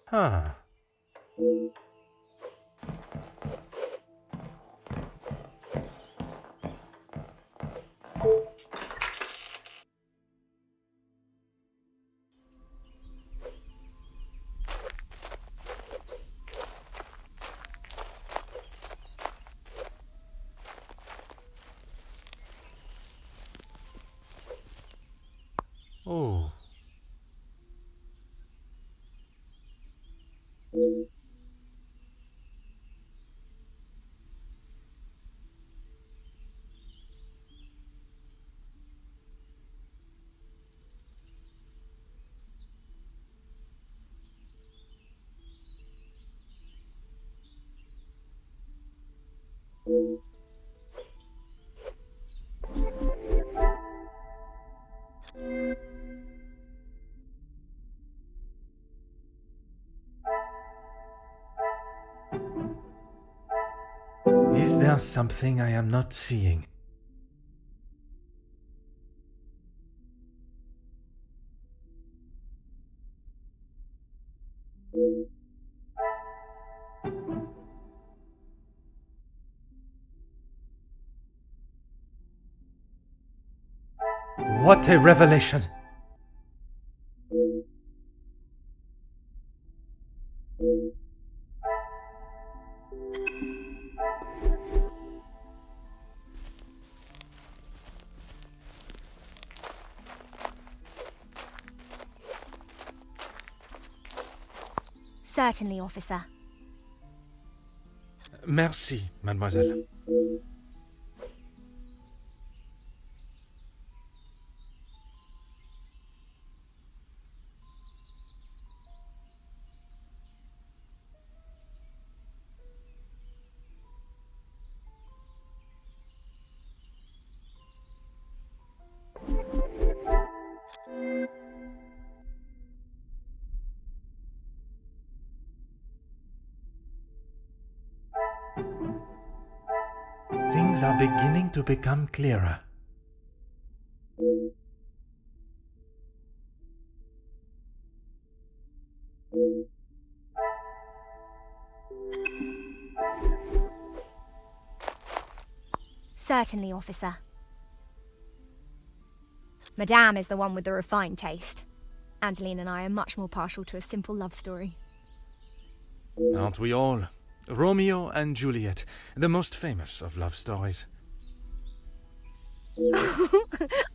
Huh. Oh. Is there something I am not seeing? What a revelation! Certainly, officer. Merci, mademoiselle. Things are beginning to become clearer. Certainly, officer. Madame is the one with the refined taste. Angeline and I are much more partial to a simple love story. Aren't we all? Romeo and Juliet, the most famous of love stories.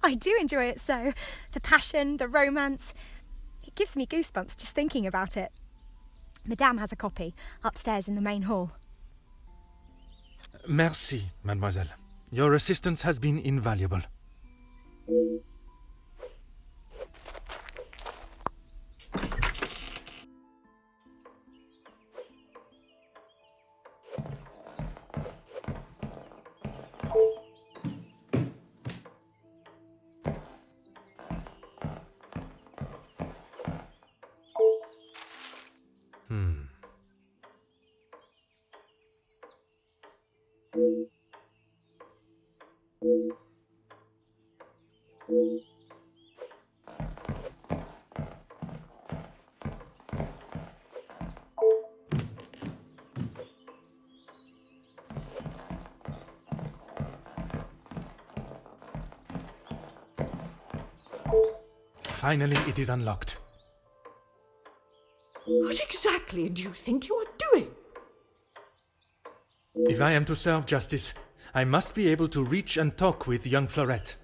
I do enjoy it so. The passion, the romance. It gives me goosebumps just thinking about it. Madame has a copy upstairs in the main hall. Merci, mademoiselle. Your assistance has been invaluable. Finally, it is unlocked. What exactly do you think you are doing? If I am to serve justice, I must be able to reach and talk with young Fleurette.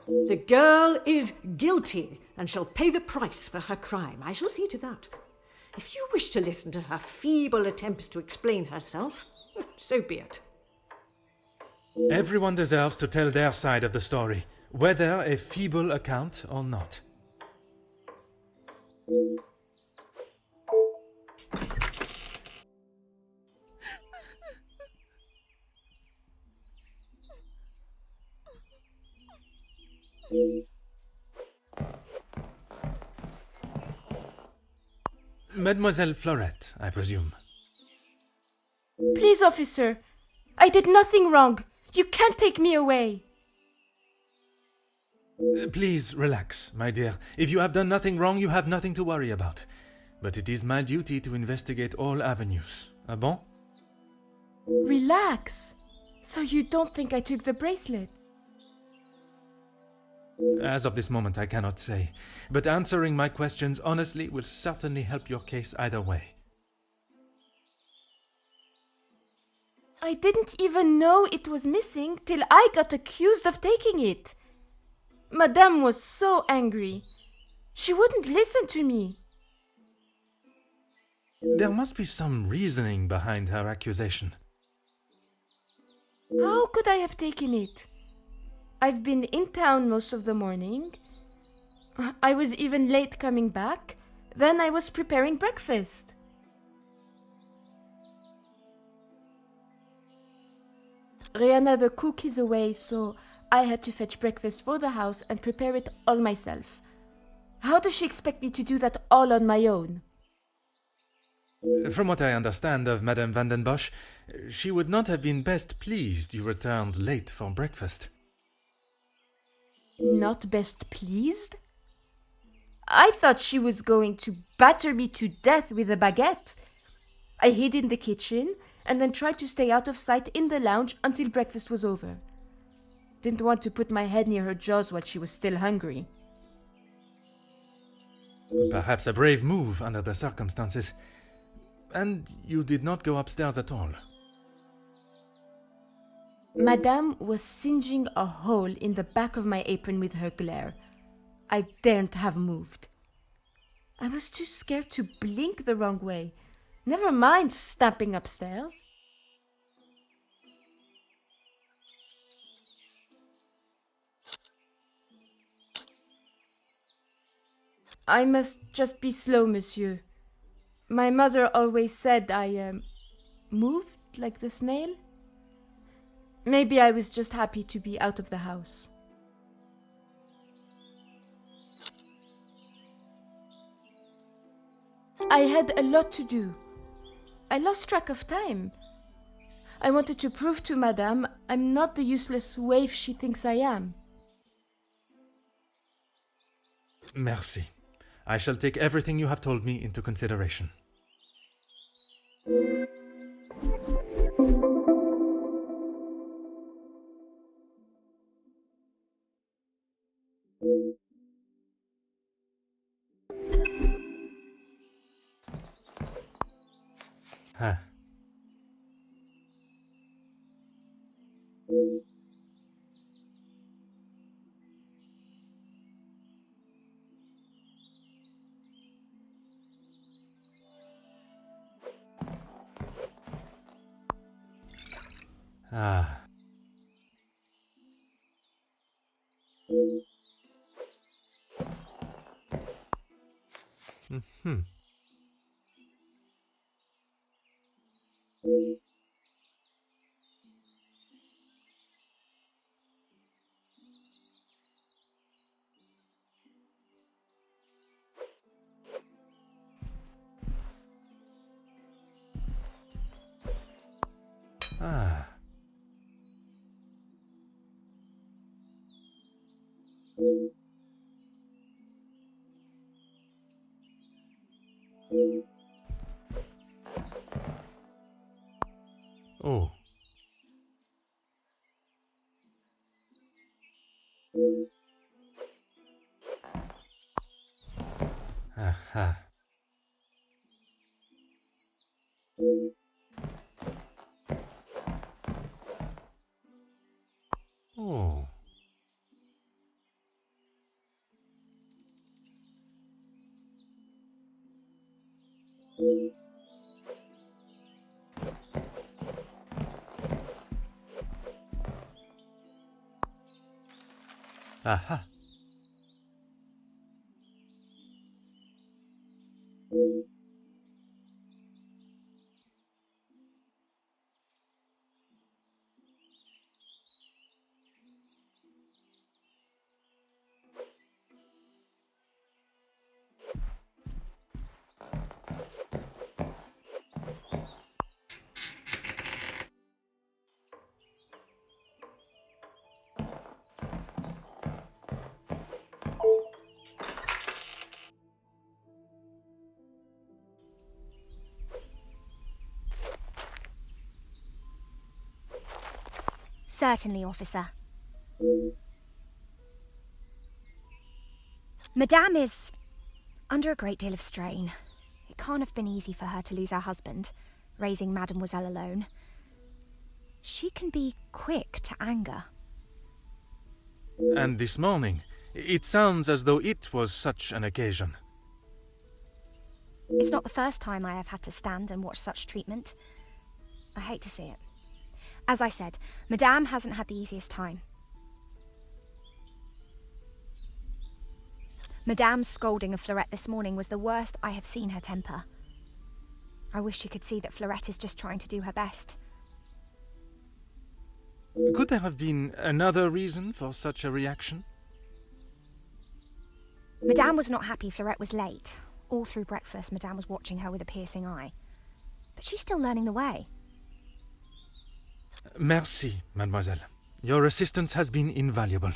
The girl is guilty and shall pay the price for her crime. I shall see to that. If you wish to listen to her feeble attempts to explain herself, so be it. Everyone deserves to tell their side of the story, whether a feeble account or not. Mademoiselle Fleurette, I presume. Please, officer. I did nothing wrong. You can't take me away. Please relax, my dear. If you have done nothing wrong, you have nothing to worry about. But it is my duty to investigate all avenues. Ah bon? Relax. So you don't think I took the bracelet? As of this moment, I cannot say. But answering my questions honestly will certainly help your case either way. I didn't even know it was missing till I got accused of taking it. Madame was so angry. She wouldn't listen to me. There must be some reasoning behind her accusation. How could I have taken it? I've been in town most of the morning. I was even late coming back. Then I was preparing breakfast. Rihanna the cook is away, so I had to fetch breakfast for the house and prepare it all myself. How does she expect me to do that all on my own? From what I understand of Madame Van den Bosch, she would not have been best pleased you returned late for breakfast. Not best pleased? I thought she was going to batter me to death with a baguette. I hid in the kitchen and then tried to stay out of sight in the lounge until breakfast was over. Didn't want to put my head near her jaws while she was still hungry. Perhaps a brave move under the circumstances. And you did not go upstairs at all. Madame was singeing a hole in the back of my apron with her glare. I daren't have moved. I was too scared to blink the wrong way. Never mind stamping upstairs. I must just be slow, monsieur. My mother always said I moved like the snail. Maybe I was just happy to be out of the house. I had a lot to do. I lost track of time. I wanted to prove to Madame I'm not the useless waif she thinks I am. Merci. I shall take everything you have told me into consideration. Huh. Ah. Mm-hmm. Ah. Oh. Aha. Oh. Aha. Certainly, officer. Madame is under a great deal of strain. It can't have been easy for her to lose her husband, raising Mademoiselle alone. She can be quick to anger. And this morning, it sounds as though it was such an occasion. It's not the first time I have had to stand and watch such treatment. I hate to see it. As I said, Madame hasn't had the easiest time. Madame's scolding of Fleurette this morning was the worst I have seen her temper. I wish you could see that Fleurette is just trying to do her best. Could there have been another reason for such a reaction? Madame was not happy Fleurette was late. All through breakfast, Madame was watching her with a piercing eye. But she's still learning the way. Merci, mademoiselle. Your assistance has been invaluable.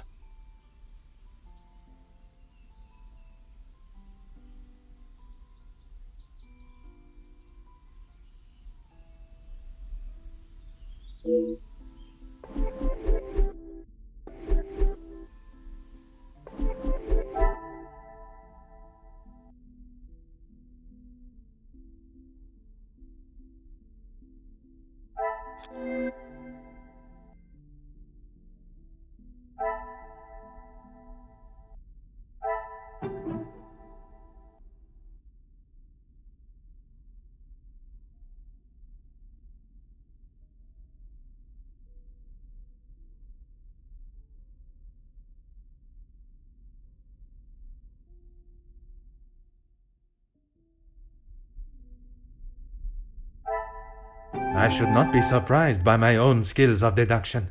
I should not be surprised by my own skills of deduction.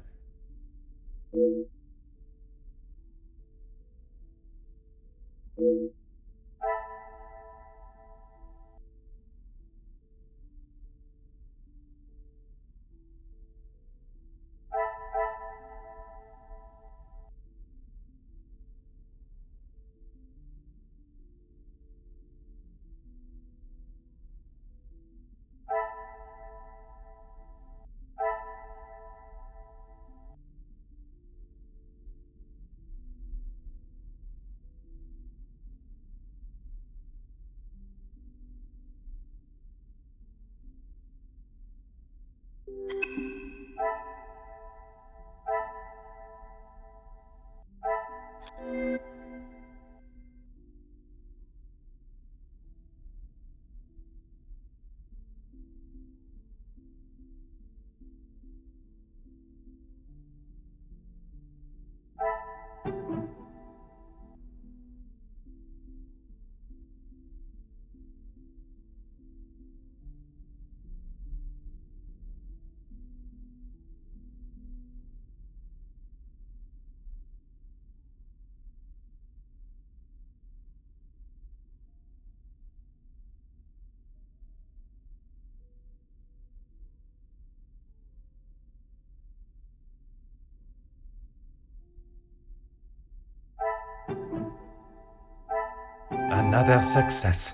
Another success.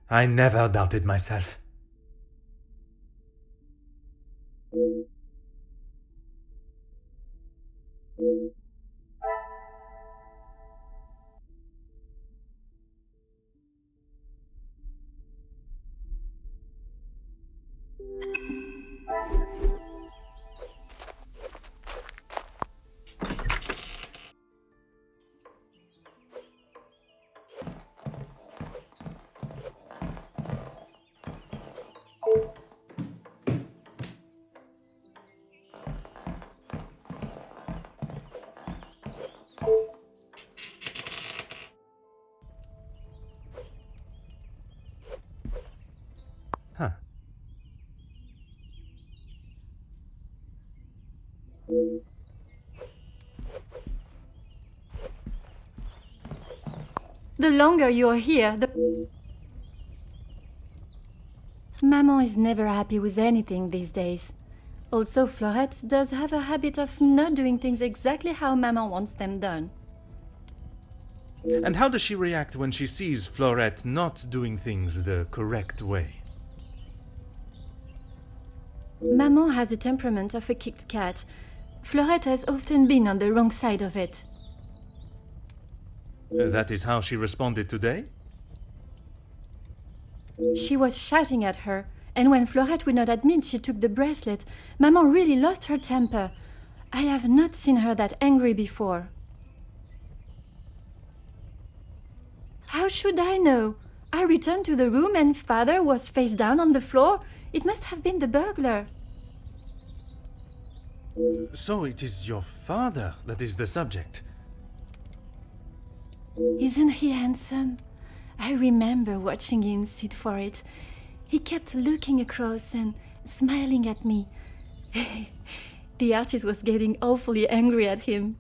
I never doubted myself. Huh. The longer you're here, the... Maman is never happy with anything these days. Also, Fleurette does have a habit of not doing things exactly how Maman wants them done. And how does she react when she sees Fleurette not doing things the correct way? Maman has the temperament of a kicked cat. Fleurette has often been on the wrong side of it. That is how she responded today? She was shouting at her, and when Fleurette would not admit she took the bracelet, Maman really lost her temper. I have not seen her that angry before. How should I know? I returned to the room and Father was face down on the floor. It must have been the burglar. So it is your father that is the subject. Isn't he handsome? I remember watching him sit for it. He kept looking across and smiling at me. The artist was getting awfully angry at him.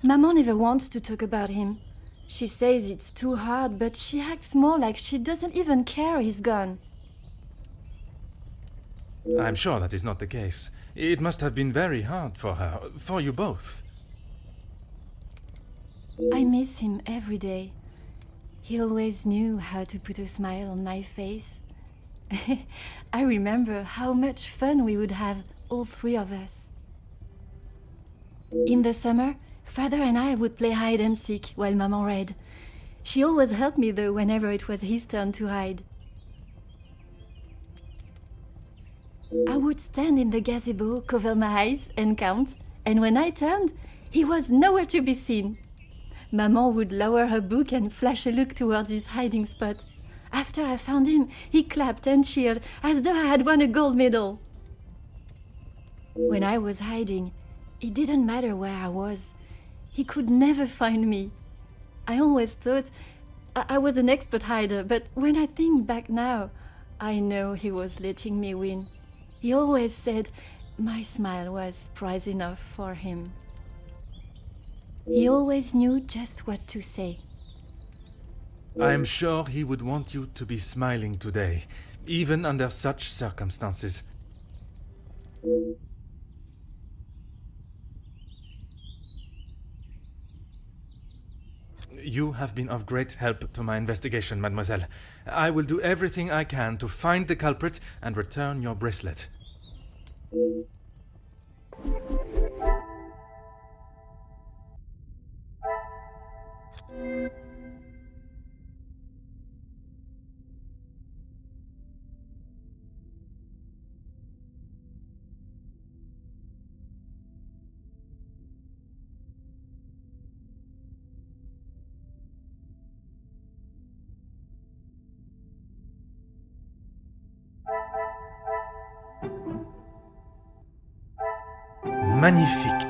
Maman never wants to talk about him. She says it's too hard, but she acts more like she doesn't even care he's gone. I'm sure that is not the case. It must have been very hard for her, for you both. I miss him every day. He always knew how to put a smile on my face. I remember how much fun we would have, all three of us. In the summer, Father and I would play hide and seek while Maman read. She always helped me though whenever it was his turn to hide. I would stand in the gazebo, cover my eyes and count, and when I turned, he was nowhere to be seen. Maman would lower her book and flash a look towards his hiding spot. After I found him, he clapped and cheered as though I had won a gold medal. When I was hiding, it didn't matter where I was. He could never find me. I always thought I was an expert hider, but when I think back now, I know he was letting me win. He always said my smile was prize enough for him. He always knew just what to say. I am sure he would want you to be smiling today, even under such circumstances. You have been of great help to my investigation, mademoiselle. I will do everything I can to find the culprit and return your bracelet. Magnifique.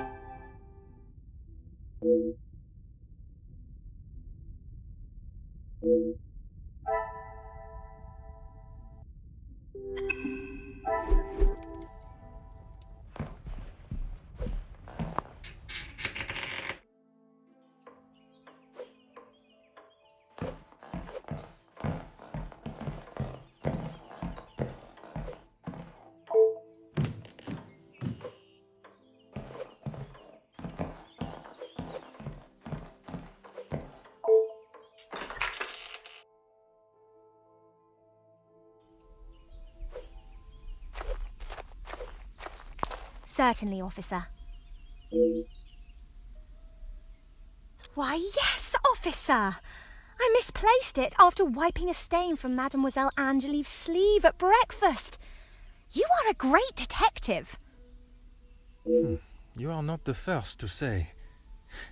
Certainly, officer. Why, yes, officer! I misplaced it after wiping a stain from Mademoiselle Angelieve's sleeve at breakfast. You are a great detective. You are not the first to say.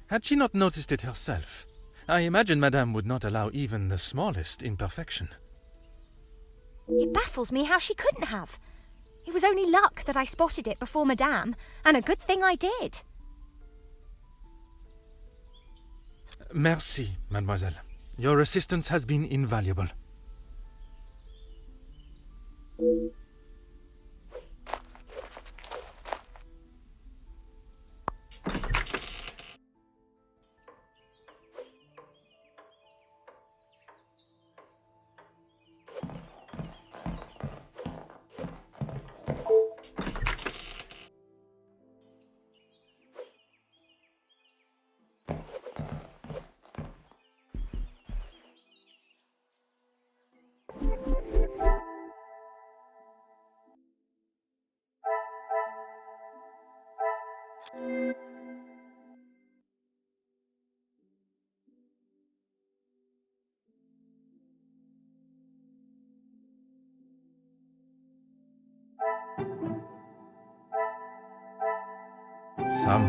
Had she not noticed it herself, I imagine Madame would not allow even the smallest imperfection. It baffles me how she couldn't have. It was only luck that I spotted it before Madame, and a good thing I did. Merci, mademoiselle. Your assistance has been invaluable. Some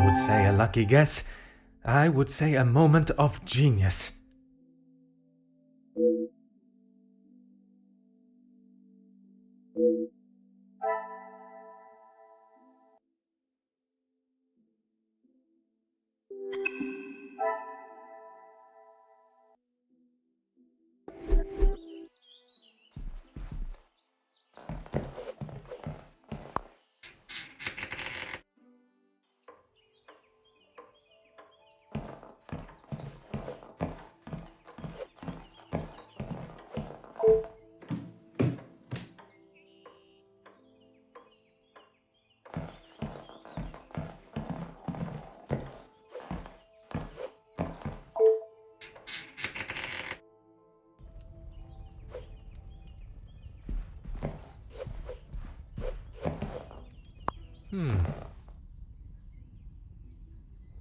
would say a lucky guess. I would say a moment of genius.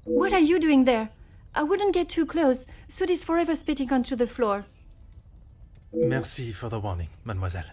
What are you doing there? I wouldn't get too close. Soot is forever spitting onto the floor. Merci for the warning, mademoiselle.